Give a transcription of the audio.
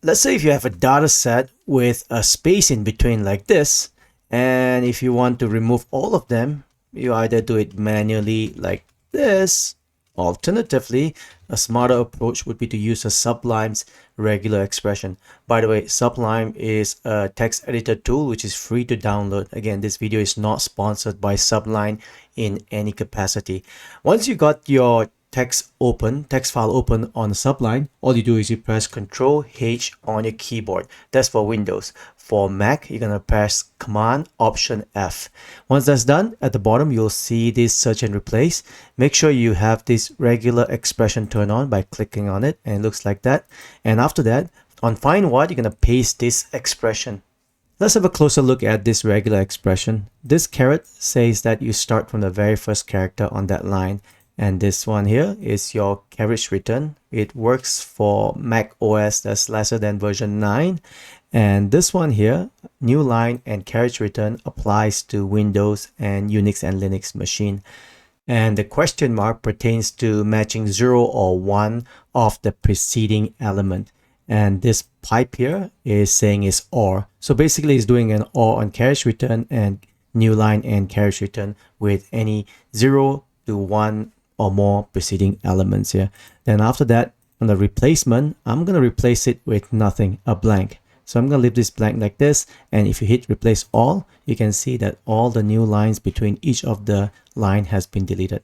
let's say if you have a data set with a space in between like this, and if you want to remove all of them, you either do it manually like this. Alternatively, a smarter approach would be to use a Sublime's regular expression. By the way, Sublime is a text editor tool which is free to download. Again, this video is not sponsored by Sublime in any capacity. Once you got your text file open on Sublime, all you do is you press Ctrl H on your keyboard. That's for Windows. For Mac, you're gonna press Command Option F. Once that's done, at the bottom you'll see this search and replace. Make sure you have this regular expression turned on by clicking on it, and it looks like that. And after that, on find what, you're gonna paste this expression. Let's have a closer look at this regular expression. This caret says that you start from the very first character on that line. And this one here is your carriage return. It works for Mac OS that's lesser than version 9. And this one here, new line and carriage return, applies to Windows and Unix and Linux machine. And the question mark pertains to matching 0 or 1 of the preceding element. And this pipe here is saying is OR. So basically it's doing an OR on carriage return and new line and carriage return with any 0 to 1 or more preceding elements here. Then after that, on the replacement, I'm going to replace it with nothing, a blank. So I'm going to leave this blank like this, and if you hit replace all, you can see that all the new lines between each of the line has been deleted.